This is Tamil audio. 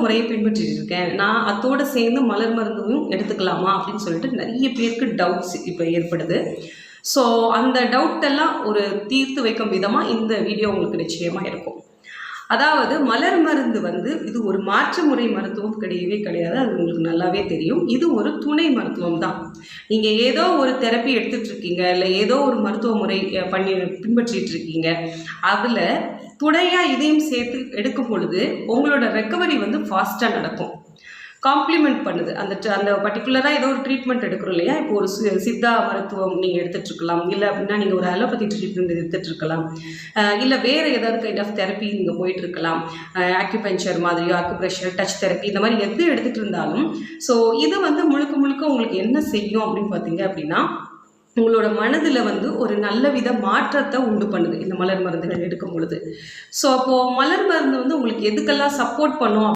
முறையை பின்பற்றிட்டு இருக்கேன், நான் அதோடு சேர்ந்து மலர் மருந்தும் எடுத்துக்கலாமா அப்படின்னு சொல்லிட்டு நிறைய பேருக்கு டவுட்ஸ் இப்போ ஏற்படுது. ஸோ அந்த டவுட்டெல்லாம் ஒரு தீர்த்து வைக்கும் விதமாக இந்த வீடியோ உங்களுக்கு நிச்சயமாக இருக்கும். அதாவது மலர் மருந்து இது ஒரு மாற்று முறை மருத்துவம் கிடையவே கிடையாது. அது உங்களுக்கு நல்லாவே தெரியும். இது ஒரு துணை மருத்துவம் தான். நீங்கள் ஏதோ ஒரு தெரப்பி எடுத்துகிட்டு இருக்கீங்க, இல்லை ஏதோ ஒரு மருத்துவ முறை பின்பற்றிட்டு இருக்கீங்க, அதில் துணையாக இதையும் சேர்த்து எடுக்கும் பொழுது உங்களோட ரெக்கவரி ஃபாஸ்ட்டாக நடக்கும். காம்ப்ளிமெண்ட் பண்ணுது. அந்த பர்டிகுலராக ஏதோ ஒரு ட்ரீட்மெண்ட் எடுக்கிறோம் இல்லையா, இப்போ ஒரு சித்தா மருத்துவம் நீங்கள் எடுத்துகிட்டு இருக்கலாம், இல்லை அப்படின்னா நீங்கள் ஒரு அலோபதி ட்ரீட்மெண்ட் எடுத்துகிட்டு இருக்கலாம், இல்லை வேறு ஏதாவது கைண்ட் ஆஃப் தெரப்பி நீங்கள் போயிட்டு இருக்கலாம், ஆக்யூபஞ்சர் மாதிரியோ ஆக்குப்ரெஷர், டச் தெரப்பி, இந்த மாதிரி எது எடுத்துகிட்டு இருந்தாலும். ஸோ இது முழுக்க முழுக்க உங்களுக்கு என்ன செய்யும் அப்படின்னு பார்த்தீங்க அப்படின்னா, உங்களோட மனதில் ஒரு நல்ல வித மாற்றத்தை உண்டு பண்ணுது இந்த மலர் மருந்துகள் எடுக்கும் பொழுது. ஸோ அப்போது மலர் மருந்து உங்களுக்கு எதுக்கெல்லாம் சப்போர்ட் பண்ணும்